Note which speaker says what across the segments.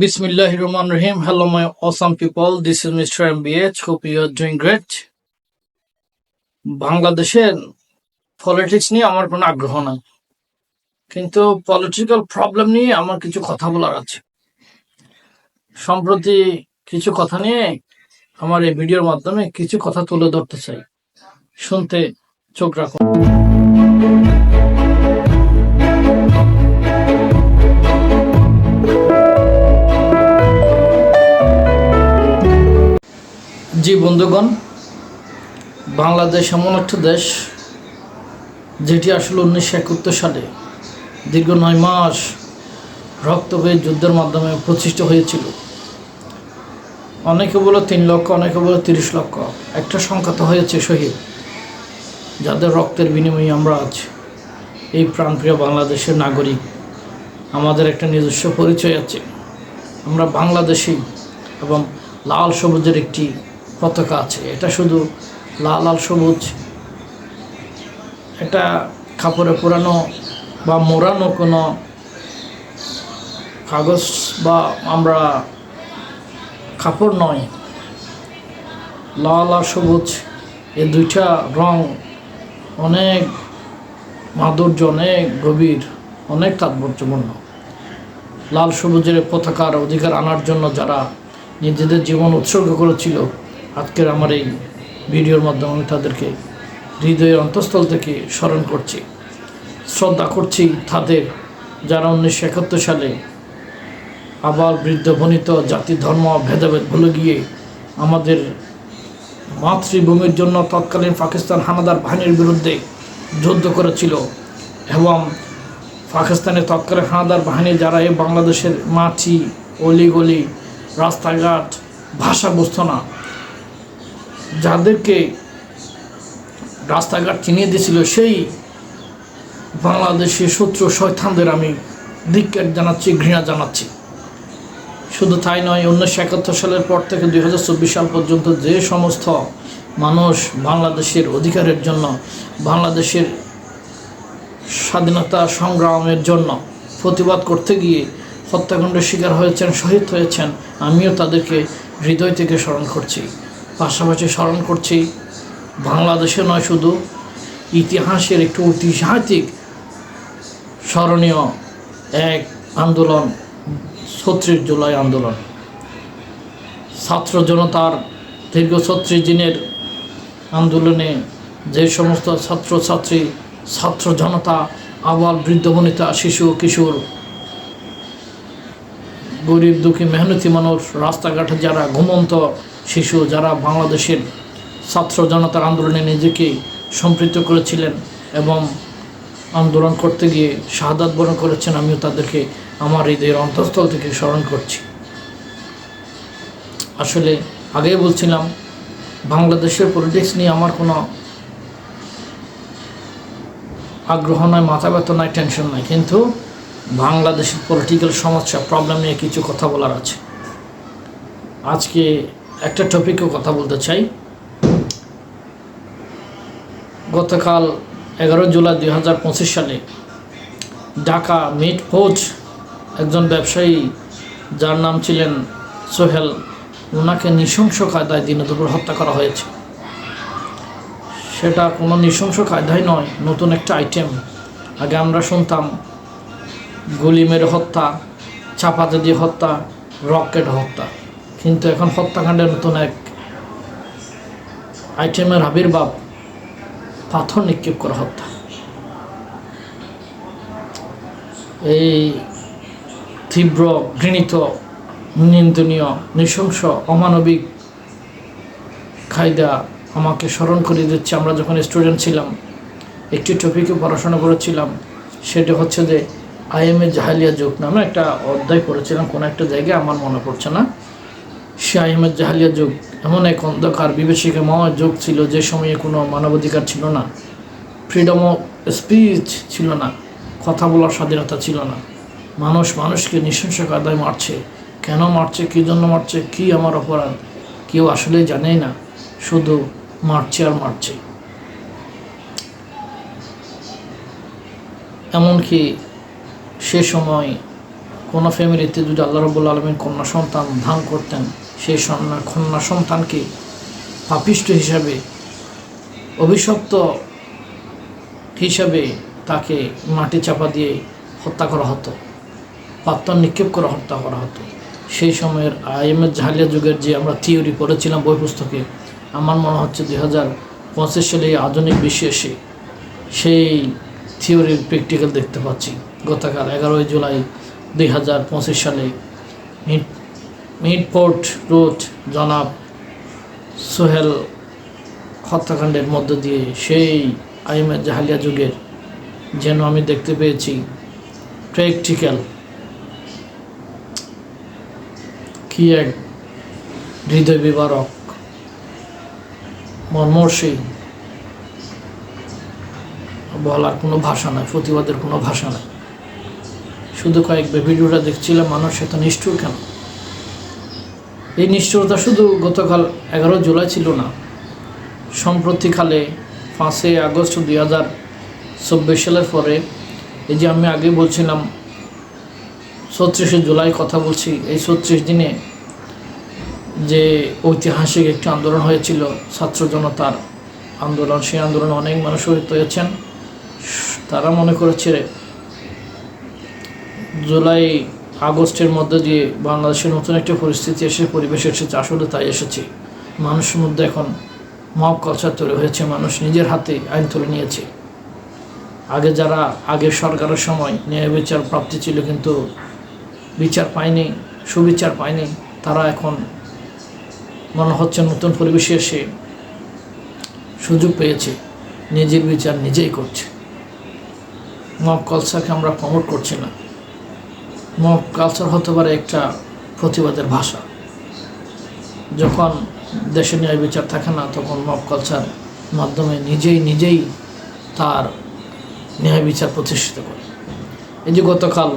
Speaker 1: Bismillahirrahmanirrahim. Hello, my awesome people. This is Mr. MBH. Hope you are doing great. বাংলাদেশের politics নিয়ে আমার কোনো আগ্রহ নাই, কিন্তু পলিটিক্যাল প্রবলেম নিয়ে আমার কিছু কথা বলার আছে। সম্প্রতি কিছু কথা নিয়ে আমার এই ভিডিওর মাধ্যমে কিছু কথা তুলে ধরতে চাই, শুনতে চোখ রাখুন। জি বন্ধুগণ, বাংলাদেশ এমন একটা দেশ যেটি আসলে 1971 সালে দীর্ঘ 9 মাস রক্তক্ষয়ী যুদ্ধের মাধ্যমে প্রতিষ্ঠা হয়েছিল। অনেকে বলে 3 লক্ষ, অনেকে বলে 30 লক্ষ, একটা সংখ্যা তো হয়েছে শহীদ, যাদের রক্তের বিনিময়ে আমরা আজ এই প্রাণপ্রিয় বাংলাদেশের নাগরিক। আমাদের একটা নিজস্ব পরিচয় আছে, আমরা বাংলাদেশী, এবং লাল সবুজের একটি পতাকা আছে। এটা শুধু লাল আর সবুজ, এটা কাপড়ে পোড়ানো বা মোড়ানো কোনো কাগজ বা আমরা কাপড় নয়। লাল আর সবুজ এই দুইটা রং অনেক মাধুর্য, অনেক গভীর, অনেক তাৎপর্যপূর্ণ। লাল সবুজের পতাকার অধিকার আনার জন্য যারা নিজেদের জীবন উৎসর্গ করেছিল, আজকের আমার এই ভিডিওর মাধ্যমে আমি তাদেরকে হৃদয়ের অন্তঃস্থল থেকে স্মরণ করছি, শ্রদ্ধা করছি তাদের, যারা 1971 সালে আবার বৃদ্ধ বনিত জাতি ধর্ম ভেদাভেদ ভুলে গিয়ে আমাদের মাতৃভূমির জন্য তৎকালীন পাকিস্তান হানাদার বাহিনীর বিরুদ্ধে যুদ্ধ করেছিল। এবং পাকিস্তানের তৎকালীন হানাদার বাহিনী যারা এই বাংলাদেশের মাটি, অলিগলি, রাস্তাঘাট, ভাষা বুঝত না, যাদেরকে রাস্তাঘাট চিনিয়ে দিয়েছিল, সেই বাংলাদেশের শত্রু শয়তানদের আমি ধিক্কার জানাচ্ছি, ঘৃণা জানাচ্ছি। শুধু তাই নয়, 1971 সালের পর থেকে 2024 সাল পর্যন্ত যে সমস্ত মানুষ বাংলাদেশের অধিকারের জন্য, বাংলাদেশের স্বাধীনতা সংগ্রামের জন্য প্রতিবাদ করতে গিয়ে হত্যাকাণ্ডের শিকার হয়েছেন, শহীদ হয়েছেন, আমিও তাদেরকে হৃদয় থেকে স্মরণ করছি। পাশাপাশি স্মরণ করছি বাংলাদেশে নয়, শুধু ইতিহাসের একটু ঐতিহাসিক স্মরণীয় এক আন্দোলন, 36 জুলাই আন্দোলন। ছাত্র জনতার দীর্ঘ 36 দিনের আন্দোলনে যে সমস্ত ছাত্রছাত্রী, ছাত্র জনতা, আবাল বৃদ্ধ বনিতা, শিশু কিশোর, গরিব দুঃখী মেহনতি মানুষ, রাস্তাঘাটে যারা ঘুমন্ত শিশু, যারা বাংলাদেশের ছাত্র জনতার আন্দোলনে নিজেকে সম্পৃক্ত করেছিলেন এবং আন্দোলন করতে গিয়ে শাহাদাত বরণ করেছেন, আমিও তাদেরকে আমার হৃদয়ের অন্তঃস্থল থেকে স্মরণ করছি। আসলে আগেই বলছিলাম, বাংলাদেশের পলিটিক্স নিয়ে আমার কোনো আগ্রহ নয়, মাথা ব্যথা নয়, টেনশন নয়, কিন্তু বাংলাদেশের পলিটিক্যাল সমস্যা, প্রবলেম নিয়ে কিছু কথা বলার আছে। আজকে একটা টপিকেও কথা বলতে চাই। গতকাল 11 জুলাই 2025 সালে ঢাকা মিট ফৌজ একজন ব্যবসায়ী, যার নাম ছিলেন সোহেল, ওনাকে নৃশংস কায়দায় দিনে দুপুর হত্যা করা হয়েছে। সেটা কোনো নৃশংস কায়দায় নয়, নতুন একটা আইটেম। আগে আমরা শুনতাম গুলি মেরে হত্যা, চাপাতে দিয়ে হত্যা, রকেট হত্যা, কিন্তু এখন হত্যাকাণ্ডের নতুন এক আইটেমের আবির্ভাব, পাথর নিক্ষেপ করা হত্যা। এই তীব্র, ঘৃণিত, নিন্দনীয়, নৃশংস, অমানবিক কায়দা আমাকে স্মরণ করিয়ে দিচ্ছে আমরা যখন স্টুডেন্ট ছিলাম, একটি টপিকে পড়াশোনা করেছিলাম। সেটা হচ্ছে যে আইএমএ জাহালিয়া যুগ নামে একটা অধ্যায় পড়েছিলাম কোনো একটা জায়গায়, আমার মনে পড়ছে না। সে আইএমএ জাহালিয়া যুগ এমন এক অন্ধকার বিভীষিকাময় যুগ ছিল, যে সময়ে কোনো মানবাধিকার ছিল না, ফ্রিডম অফ স্পিচ ছিল না, কথা বলার স্বাধীনতা ছিল না। মানুষ মানুষকে নৃশংস কায়দায় মারছে। কেন মারছে, কী জন্য মারছে, কী আমার অপরাধ, কেউ আসলে জানেই না, শুধু মারছে আর মারছে। এমনকি সে সময় কোনো ফ্যামিলিতে যদি আল্লাহ রাব্বুল আলামিন কন্যা সন্তান দান করতেন, সেই কন্যা সন্তানকে পাপিষ্ঠ হিসাবে, অভিশপ্ত হিসাবে তাকে মাটি চাপা দিয়ে হত্যা করা হতো, পাত্তর নিক্ষেপ করে হত্যা করা হতো। সেই সময়ের আইএমএস জাহালিয়া যুগের যে আমরা থিওরি পড়েছিলাম বই পুস্তকে, আমার মনে হচ্ছে 2025 সালে আধুনিক বিশ্বে এসে সেই থিওরির প্র্যাকটিক্যাল দেখতে পাচ্ছি। গতকাল 11 জুলাই 2025 সালে মিডপোর্ট রোড জনাব সোহেল হত্যাকাণ্ডের মধ্য দিয়ে সেই আইএমএস জাহালিয়া যুগের যেন আমি দেখতে পেয়েছি প্র্যাকটিক্যাল কি এক হৃদয় বিবারক, মর্মর্ষী, বলার কোনো ভাষা নাই, প্রতিবাদের কোনো ভাষা নাই। শুধু কয়েকবার ভিডিওটা দেখছিলাম, মানুষ এত নিষ্ঠুর কেন? এই নিষ্ঠুরতা শুধু গতকাল 11 জুলাই ছিল না, সম্প্রতিকালে 5 আগস্ট 2024 সালের পরে, এই যে আমি আগে বলছিলাম 34 জুলাই কথা বলছি, এই 34 দিনে যে ঐতিহাসিক একটি আন্দোলন হয়েছিল, ছাত্র জনতার আন্দোলন, সেই আন্দোলনে অনেক মানুষ শহীদ হয়েছেন। তারা মনে করেছে জুলাই আগস্টের মধ্যে দিয়ে বাংলাদেশের নতুন একটা পরিস্থিতি এসে, পরিবেশ এসেছে। আসলে তাই এসেছে। মানুষের মধ্যে এখন মব কালচার তৈরি হয়েছে, মানুষ নিজের হাতে আইন তুলে নিয়েছে। আগে যারা আগের সরকারের সময় ন্যায় বিচার প্রাপ্তি ছিল কিন্তু বিচার পায়নি, সুবিচার পায়নি, তারা এখন মনে হচ্ছে নতুন পরিবেশে এসে সুযোগ পেয়েছে, নিজের বিচার নিজেই করছে। মব কালচারকে আমরা প্রমোট করছি না। মব কালচার হতে পারে একটা প্রতিবাদের ভাষা। যখন দেশে ন্যায় বিচার থাকে না, তখন মব কালচার মাধ্যমে নিজেই তার ন্যায় বিচার প্রতিষ্ঠিত করে। এই যে গতকাল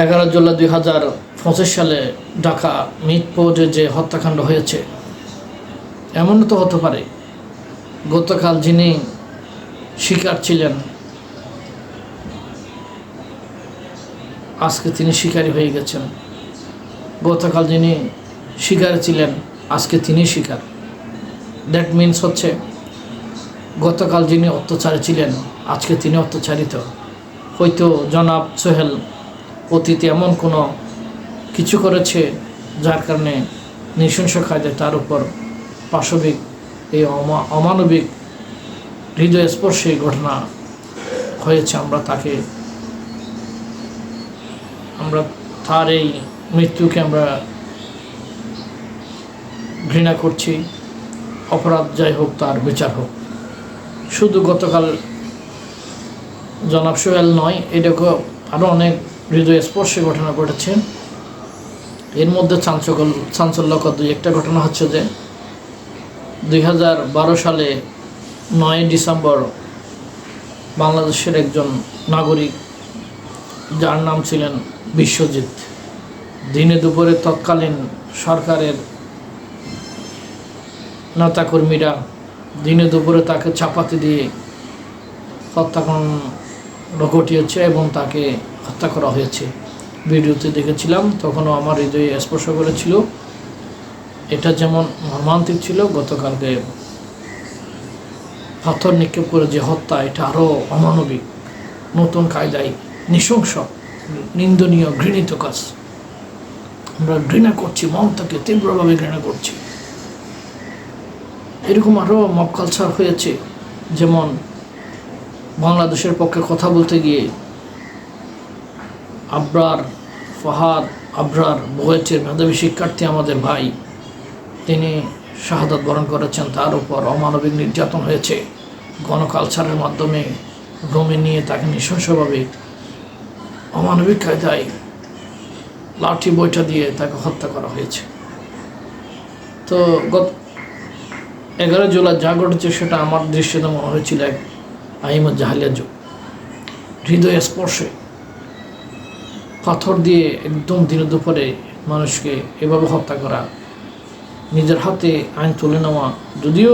Speaker 1: 11 জুলাই 2025 সালে ঢাকা মিডপোর্টে যে হত্যাকাণ্ড হয়েছে, এমনও তো হতে পারে গতকাল যিনি শিকার ছিলেন আজকে তিনি শিকারী হয়ে গেছেন। গতকাল যিনি শিকার ছিলেন আজকে তিনি শিকার। দ্যাট মিনস হচ্ছে গতকাল যিনি অত্যাচারী ছিলেন আজকে তিনি অত্যাচারিত। হয়তো জনাব সোহেল অতীতে এমন কোনো কিছু করেছে যার কারণে নৃশংস কায়দায় তার উপর পাশবিক এই অমানবিক হৃদয়স্পর্শী ঘটনা হয়েছে। আমরা তার এই মৃত্যুকে আমরা ঘৃণা করছি। অপরাধ যাই হোক, তার বিচার হোক। শুধু গতকাল জনাব সোহেল নয়, এটাকে আরও অনেক হৃদয়স্পর্শী ঘটনা ঘটেছে। এর মধ্যে চাঞ্চল্যকর দুই একটা ঘটনা হচ্ছে যে 2012 সালে 9 ডিসেম্বর বাংলাদেশের একজন নাগরিক যার নাম ছিলেন বিশ্বজিৎ, দিনে দুপুরে তৎকালীন সরকারের নেতাকর্মীরা দিনে দুপুরে তাকে চাপাতি দিয়ে হত্যাকাণ্ড ঘটিয়েছে এবং তাকে হত্যা করা হয়েছে। ভিডিওতে দেখেছিলাম, তখনও আমার হৃদয়ে স্পর্শ করেছিল। এটা যেমন মর্মান্তিক ছিল, গতকালকে পাথর নিক্ষেপ করে যে হত্যা, এটা আরও অমানবিক, নতুন কায়দায় নৃশংস, নিন্দনীয়, ঘৃণিত কাজ। আমরা ঘৃণা করছি, মন থেকে তীব্রভাবে ঘৃণা করছি। এরকম আরও মব কালচার হয়েছে। যেমন বাংলাদেশের পক্ষে কথা বলতে গিয়ে আবরার বুয়েটের মেধাবী শিক্ষার্থী, আমাদের ভাই, তিনি শাহাদাত বরণ করেছেন। তার উপর অমানবিক নির্যাতন হয়েছে। গণকালচারের মাধ্যমে রুমে নিয়ে তাকে নৃশংসভাবে অমানবিক কায়দায় লাঠি বৈঠা দিয়ে তাকে হত্যা করা হয়েছে। তো 11 জুলাই যা ঘটেছে সেটা আমার দৃশ্যতে মনে হয়েছিল এক আইএমএস জাহালিয়া যুগ। হৃদয় স্পর্শে পাথর দিয়ে একদম দিনে দুপুরে মানুষকে এভাবে হত্যা করা, নিজের হাতে আইন তুলে নেওয়া, যদিও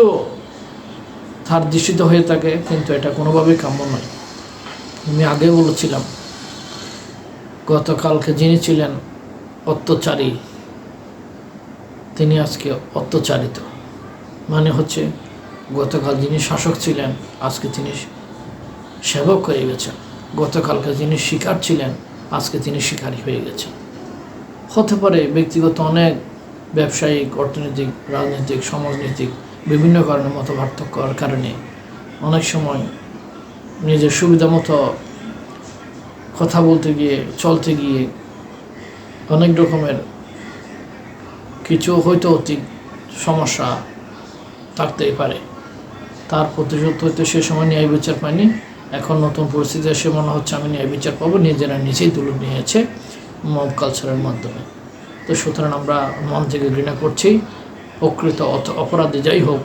Speaker 1: তার দৃষ্টিতে হয়ে থাকে, কিন্তু এটা কোনোভাবেই কাম্য নয়। আমি আগে বলেছিলাম গতকালকে যিনি ছিলেন অত্যাচারী, তিনি আজকে অত্যাচারিত। মানে হচ্ছে গতকাল যিনি শাসক ছিলেন আজকে তিনি সেবক হয়ে গেছেন, গতকালকে যিনি শিকার ছিলেন আজকে তিনি শিকারী হয়ে গেছেন। হতে পারে ব্যক্তিগত অনেক ব্যবসায়িক, অর্থনৈতিক, রাজনৈতিক, সমাজনৈতিক বিভিন্ন কারণে মত পার্থক্যর কারণে অনেক সময় নিজের সুবিধা মতো কথা বলতে গিয়ে, চলতে গিয়ে অনেক রকমের কিছু হয়তো অতি সমস্যা থাকতেই পারে। তার প্রতিশোধ হয়তো সে সময় ন্যায় বিচার পায়নি, এখন নতুন পরিস্থিতি এসে মনে হচ্ছে আমি ন্যায় বিচার পাবো, নিজেরা নিজেই তুলে নিয়েছে মব কালচারের মাধ্যমে। তো সুতরাং আমরা মন থেকে ঘৃণা করছি, প্রকৃত অপরাধী যাই হোক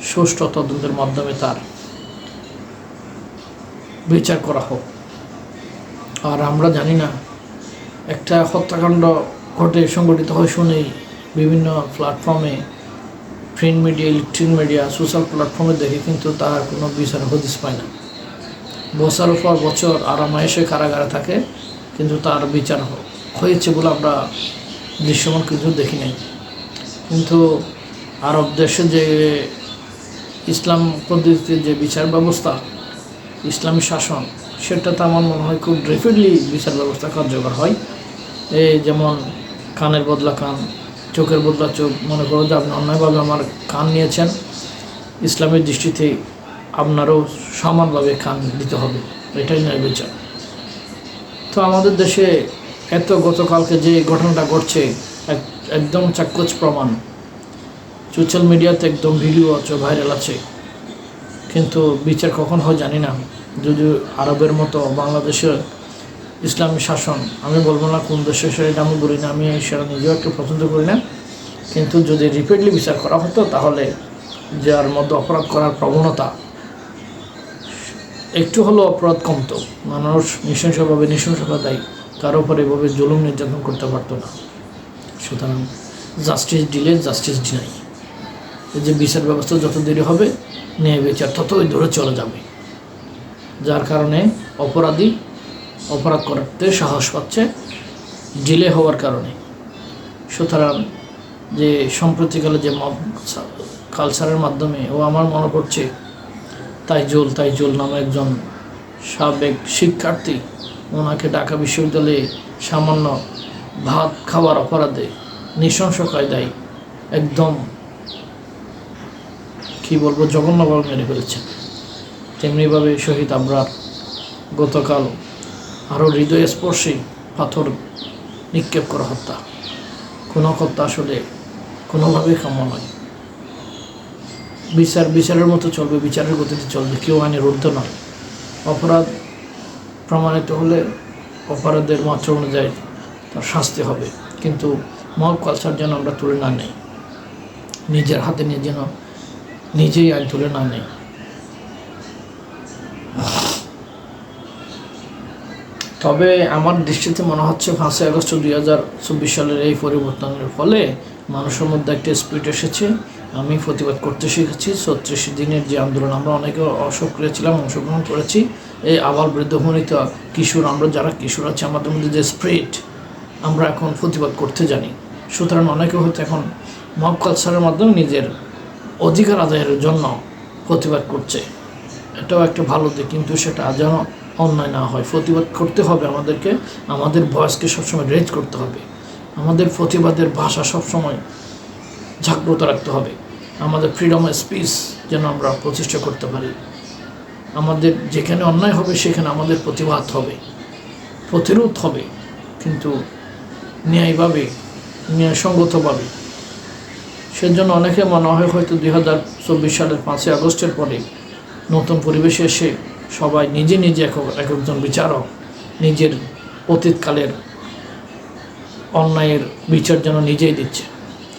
Speaker 1: সুষ্ঠু তদন্তের মাধ্যমে তার বিচার করা হোক। আর আমরা জানি না, একটা হত্যাকাণ্ড ঘটে সংগঠিত হয় শুনেই বিভিন্ন প্ল্যাটফর্মে, print media, electric media, social প্ল্যাটফর্মে দেখে কিন্তু তার কোনো বিচার হদিস পায় না। বছরের পর বছর আরামায়েশে কারাগারে থাকে, কিন্তু তার বিচার হয়েছে বলে আমরা দৃশ্যমান কিছু দেখি নাই। কিন্তু আরব দেশে যে ইসলাম পদ্ধতিতে যে বিচার ব্যবস্থা, ইসলামী শাসন, সেটাতে আমার মনে হয় খুব র্যাপিডলি বিচার ব্যবস্থা কার্যকর হয়। এই যেমন কানের বদলা কান, চোখের বদলা চোখ। মনে করো যে আপনি অন্যায়ভাবে আমার কান নিয়েছেন, ইসলামের দৃষ্টিতে আপনারও সমানভাবে কান দিতে হবে, এটাই ন্যায় বিচার। তো আমাদের দেশে এত গতকালকে যে ঘটনাটা ঘটছে একদম চাক্ষুষ প্রমাণ, সোশ্যাল মিডিয়াতে একদম ভিডিও আছে, ভাইরাল আছে, কিন্তু বিচার কখন হয় জানি না। যদি আরবের মতো বাংলাদেশের ইসলামী শাসন, আমি বলবো না কোন দেশে, সেটা আমি বলি না, আমি সেটা নিজেও একটু পছন্দ করি না, কিন্তু যদি রিপিটলি বিচার করা হতো তাহলে যার মধ্যে অপরাধ করার প্রবণতা একটু হলেও অপরাধ কমতো, মানুষ নৃশংসভাবে দেয়, কারো উপর এভাবে জুলুম নির্যাতন করতে পারতো না। সুতরাং জাস্টিস ডিলে জাস্টিস ডিনাই, এই যে বিচার ব্যবস্থা যত দেরি হবে ন্যায় বিচার ততই দূরে চলে যাবে, যার কারণে অপরাধী অপরাধ করতে সাহস পাচ্ছে ডিলে হওয়ার কারণে। সুতরাং যে সম্প্রতিকালে যে মব কালচারের মাধ্যমে, ও আমার মনে পড়ছে তাইজুল নামে একজন সাবেক শিক্ষার্থী, ওনাকে ঢাকা বিশ্ববিদ্যালয়ে সামান্য ভাত খাওয়ার অপরাধে নৃশংস কায়দায় একদম কী বলবো জঘন্যভাবে মেরে ফেলেছে। তেমনিভাবে শহীদ আবরার গতকাল আরও হৃদয়স্পর্শী পাথর নিক্ষেপ করা হত্যা, কোনো হত্যা আসলে কোনোভাবেই কাম্য নয়। বিচারের মতো চলবে, বিচারের গতিতে চলবে, কেউ আইনের ঊর্ধ্বে নয়। অপরাধ প্রমাণিত হলে অপরাধের মাত্রা অনুযায়ী তার শাস্তি হবে, কিন্তু মব কালচার যেন আমরা তুলে না নেই, নিজের হাতে নিয়ে যেন নিজেই আইন তুলে না নেই। তবে আমার দৃষ্টিতে মনে হচ্ছে 5ই আগস্ট 2024 সালের এই পরিবর্তনের ফলে মানুষের মধ্যে একটা স্পিরিট এসেছে। আমি প্রতিবাদ করতে শিখেছি। 36 দিনের যে আন্দোলন, আমরা অনেকে অসক্রিয় ছিলাম, অংশগ্রহণ করেছি। এই আবাল বৃদ্ধ বনিত কিশোর, আমরা যারা কিশোর আছে আমাদের মধ্যে যে স্পিরিট, আমরা এখন প্রতিবাদ করতে জানি। সুতরাং অনেকে হয়তো এখন মব কালচারের মাধ্যমে নিজের অধিকার আদায়ের জন্য প্রতিবাদ করছে, এটাও একটা ভালো দিক, কিন্তু সেটা যেন অন্যায় না হয়। প্রতিবাদ করতে হবে আমাদেরকে, আমাদের ভয়েসকে সবসময় রেজ করতে হবে, আমাদের প্রতিবাদের ভাষা সবসময় জাগ্রত রাখতে হবে, আমাদের ফ্রিডম অফ স্পিচ যেন আমরা প্রতিষ্ঠা করতে পারি। আমাদের যেখানে অন্যায় হবে সেখানে আমাদের প্রতিবাদ হবে, প্রতিরোধ হবে, কিন্তু ন্যায়ভাবে, ন্যায়সঙ্গতভাবে। সেজন্য অনেকে মনে হয় হয়তো 2024 সালের 5ই আগস্টের পরে নতুন পরিবেশে এসে সবাই নিজে একজন বিচারক নিজের অতীতকালের অন্যায়ের বিচার যেন নিজেই দিচ্ছে।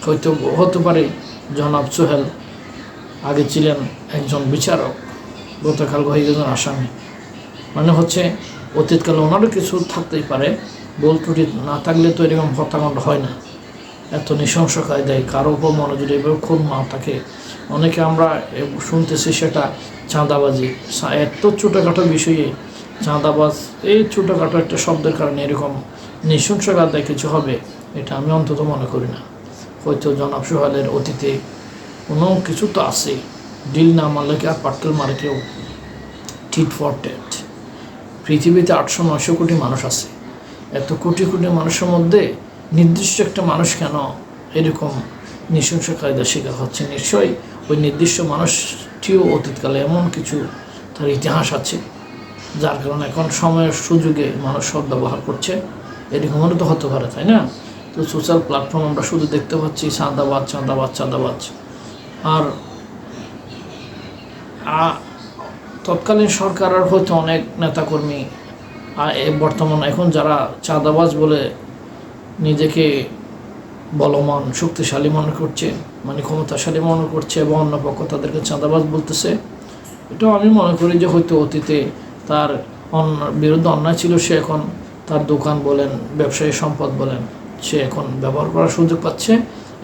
Speaker 1: হয়তো হতে পারে জনাব সোহেল আগে ছিলেন একজন বিচারক, গতকাল হয়ে গেছেন আসামি। মানে হচ্ছে অতীতকালে ওনারও কিছু থাকতেই পারে, ভুল ত্রুটি না থাকলে তো এরকম হত্যাকাণ্ড হয় না। এত নৃশংস কায়দায় কারো উপর মনোযোগ এভাবে খুব না থাকে। অনেকে আমরা শুনতেছি সেটা চাঁদাবাজি, এত ছোটোখাটো বিষয়ে চাঁদাবাজ, এই ছোটোখাটো একটা শব্দের কারণে এরকম নৃশংসতায় কিছু হবে, এটা আমি অন্তত মনে করি না। হয়তো জনাব সোহেলের অতীতে কোনো কিছু তো আছে, ডিল না মারলে কি আর পাটকেল মারে কেউ? Tit for tat. পৃথিবীতে 800-900 কোটি মানুষ আছে, এত কোটি কোটি মানুষের মধ্যে নির্দিষ্ট একটা মানুষ কেন এরকম নৃশংস কায়দার শিকার হচ্ছে? নিশ্চয়ই ওই নির্দিষ্ট মানুষটিও অতীতকালে এমন কিছু তার ইতিহাস আছে, যার কারণে এখন সময়ের সুযোগে মানুষ সদ্ব্যবহার করছে, এরকমও তো হতে পারে, তাই না? তো সোশ্যাল প্ল্যাটফর্ম আমরা শুধু দেখতে পাচ্ছি চাঁদাবাজ চাঁদাবাজ চাঁদাবাজ। আর তৎকালীন সরকার আর হয়তো অনেক নেতাকর্মী বর্তমান এখন যারা চাঁদাবাজ বলে নিজেকে বলমান শক্তিশালী মনে করছে, মানে ক্ষমতাশালী মনে করছে, এবং অন্য পক্ষ তাদেরকে চাঁদাবাজ বলতেছে, এটাও আমি মনে করি যে হয়তো অতীতে তার বিরুদ্ধে অন্যায় ছিল, সে এখন তার দোকান বলেন, ব্যবসায়ী সম্পদ বলেন, সে এখন ব্যবহার করার সুযোগ পাচ্ছে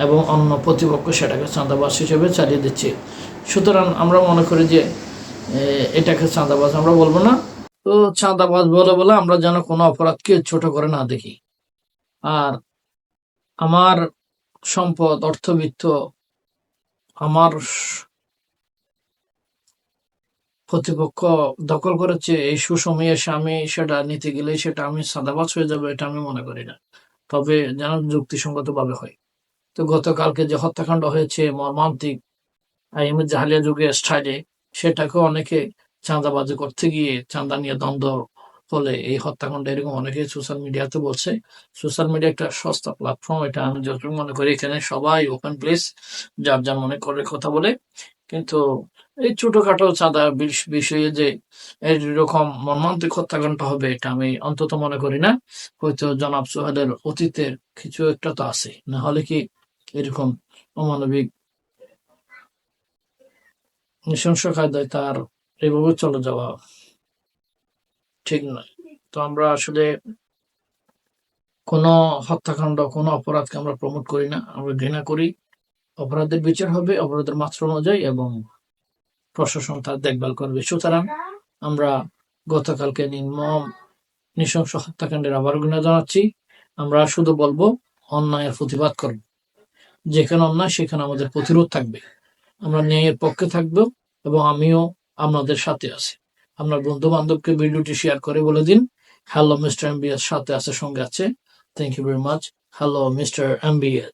Speaker 1: এবং অন্য প্রতিপক্ষ সেটাকে চাঁদাবাজ হিসেবে চালিয়ে দিচ্ছে। সুতরাং আমরা মনে করি যে এটাকে চাঁদাবাজ আমরা বলবো না। তো চাঁদাবাজ বলে বলে আমরা যেন কোনো অপরাধকে ছোট করে না দেখি। আর আমার সম্পদ, অর্থবিত্ত, আমার প্রতিপক্ষ দখল করেছে, এই সুসময়ে এসে আমি সেটা নিতে গেলে সেটা আমি চাঁদাবাজ হয়ে যাবে, এটা আমি মনে করি না। তবে যেন যুক্তিসঙ্গত ভাবে হয়। তো গতকালকে যে হত্যাকাণ্ড হয়েছে মর্মান্তিক আইএমএ জাহালিয়া যুগের স্টাইলে, সেটাকে অনেকে চাঁদাবাজি করতে গিয়ে চাঁদা নিয়ে দ্বন্দ্ব ফলে এই হত্যাকাণ্ড, এরকম অনেকে সোশ্যাল মিডিয়াতে বলছে। সোশ্যাল মিডিয়া একটা সস্তা প্ল্যাটফর্ম, এটা আমি যতটুকু মনে করি এখানে সবাই ওপেন প্লেস, যার যার মনে করে কথা বলে। কিন্তু এই ছোটখাটো চাঁদা বিষয়ে যে এরকম মর্মান্তিক হত্যাকাণ্ড হবে, এটা আমি অন্তত মনে করি না। হয়তো জনাব সোহেলের অতীতের কিছু একটা তো আছে, না হলে কি এরকম অমানবিক নৃশংস কায়দায় তার এভাবে চলে যাওয়া ঠিক নয়। তো আমরা আসলে কোনো হত্যাকাণ্ড, কোনো অপরাধকে আমরা প্রমোট করি না, আমরা ঘৃণা করি। অপরাধের বিচার হবে অপরাধের মাত্রা অনুযায়ী এবং প্রশাসন তার দেখভাল করবে। সুতরাং আমরা গতকালকে নির্মম নৃশংস হত্যাকাণ্ডের আবার ঘৃণা জানাচ্ছি। আমরা শুধু বলবো অন্যায়ের প্রতিবাদ করব, যেখানে অন্যায় সেখানে আমাদের প্রতিরোধ থাকবে, আমরা ন্যায়ের পক্ষে থাকবো এবং আমিও আপনাদের সাথে আছি। আপনার বন্ধু বান্ধবকে ভিডিওটি শেয়ার করে বলে দিন হ্যালো মিস্টার এমবিএস সাথে আছে, সঙ্গে আছে। Thank you very much. Hello mister MBS.